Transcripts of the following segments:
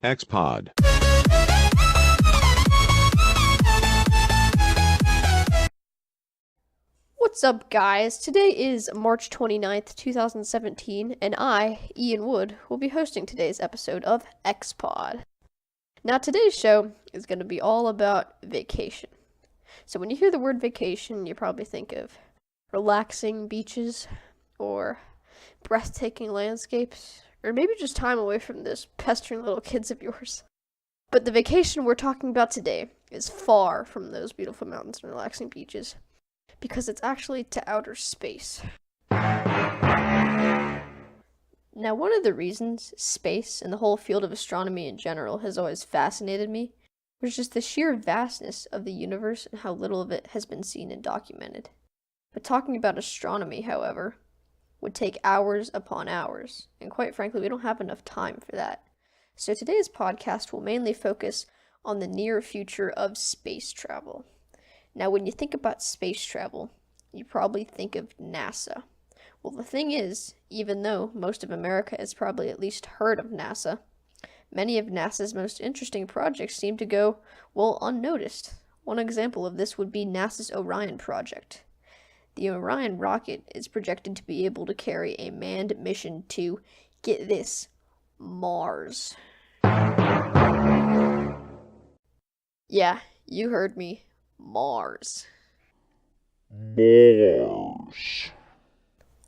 XPod. What's up, guys? Today is March 29th, 2017, and I, Ian Wood, will be hosting today's episode of XPod. Now, today's show is going to be all about vacation. So when you hear the word vacation, you probably think of relaxing beaches, or breathtaking landscapes, or maybe just time away from those pestering little kids of yours. But the vacation we're talking about today is far from those beautiful mountains and relaxing beaches, because it's actually to outer space. Now, one of the reasons space and the whole field of astronomy in general has always fascinated me was just the sheer vastness of the universe and how little of it has been seen and documented. But talking about astronomy, however, would take hours upon hours, and quite frankly, we don't have enough time for that. So today's podcast will mainly focus on the near future of space travel. Now, when you think about space travel, you probably think of NASA. Well, the thing is, even though most of America has probably at least heard of NASA, many of NASA's most interesting projects seem to go, well, unnoticed. One example of this would be NASA's Orion project. The Orion rocket is projected to be able to carry a manned mission to, get this, Mars. Yeah, you heard me. Mars.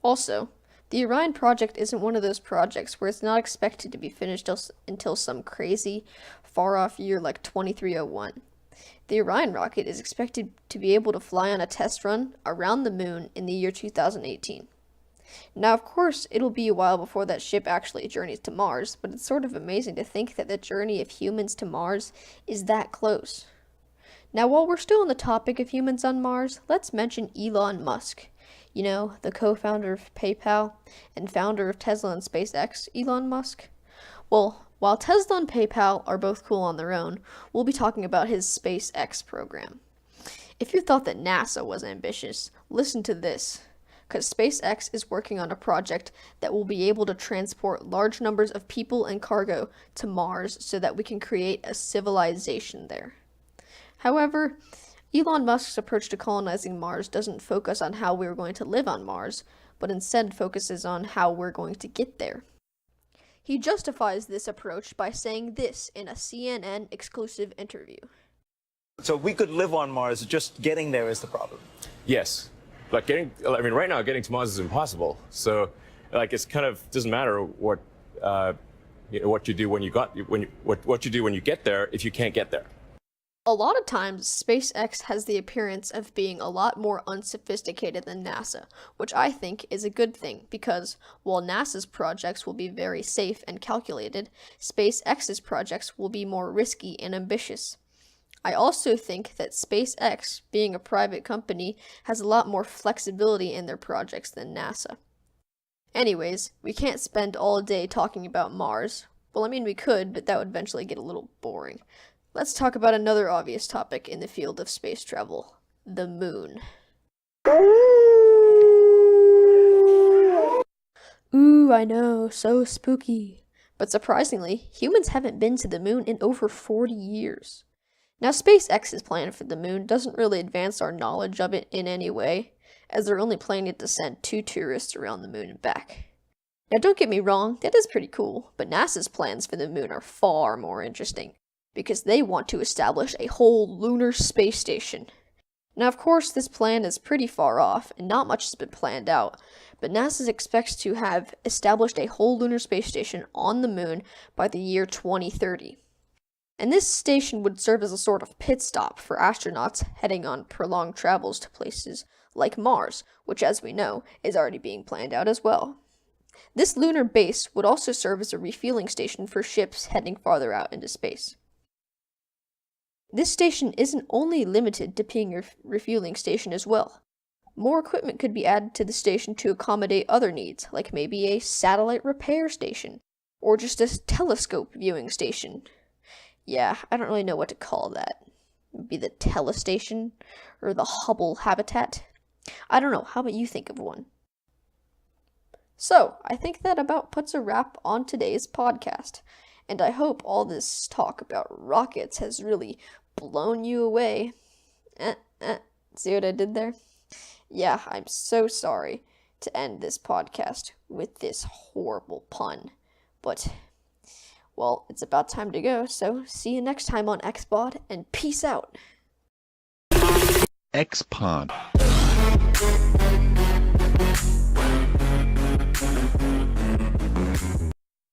Also, the Orion project isn't one of those projects where it's not expected to be finished until some crazy, far-off year like 2301. The Orion rocket is expected to be able to fly on a test run around the moon in the year 2018. Now, of course, it'll be a while before that ship actually journeys to Mars, but it's sort of amazing to think that the journey of humans to Mars is that close. Now, while we're still on the topic of humans on Mars, let's mention Elon Musk. You know, the co-founder of PayPal and founder of Tesla and SpaceX, Elon Musk. Well, while Tesla and PayPal are both cool on their own, we'll be talking about his SpaceX program. If you thought that NASA was ambitious, listen to this, because SpaceX is working on a project that will be able to transport large numbers of people and cargo to Mars so that we can create a civilization there. However, Elon Musk's approach to colonizing Mars doesn't focus on how we're going to live on Mars, but instead focuses on how we're going to get there. He justifies this approach by saying this in a CNN exclusive interview. So we could live on Mars, just getting there is the problem. Yes. Right now getting to Mars is impossible. So, it's kind of doesn't matter what you do when you get there if you can't get there. A lot of times, SpaceX has the appearance of being a lot more unsophisticated than NASA, which I think is a good thing, because while NASA's projects will be very safe and calculated, SpaceX's projects will be more risky and ambitious. I also think that SpaceX, being a private company, has a lot more flexibility in their projects than NASA. Anyways, we can't spend all day talking about Mars. Well, I mean, we could, but that would eventually get a little boring. Let's talk about another obvious topic in the field of space travel, the moon. Ooh, I know, so spooky. But surprisingly, humans haven't been to the moon in over 40 years. Now, SpaceX's plan for the moon doesn't really advance our knowledge of it in any way, as they're only planning to send 2 tourists around the moon and back. Now, don't get me wrong, that is pretty cool, but NASA's plans for the moon are far more interesting, because they want to establish a whole lunar space station. Now, of course, this plan is pretty far off, and not much has been planned out, but NASA expects to have established a whole lunar space station on the moon by the year 2030. And this station would serve as a sort of pit stop for astronauts heading on prolonged travels to places like Mars, which, as we know, is already being planned out as well. This lunar base would also serve as a refueling station for ships heading farther out into space. This station isn't only limited to being a refueling station as well. More equipment could be added to the station to accommodate other needs, like maybe a satellite repair station, or just a telescope viewing station. Yeah, I don't really know what to call that. Maybe the telestation, or the Hubble habitat. I don't know, how about you think of one? So, I think that about puts a wrap on today's podcast. And I hope all this talk about rockets has really blown you away. See what I did there? Yeah, I'm so sorry to end this podcast with this horrible pun. But, well, it's about time to go, so see you next time on XPod, and peace out. XPod.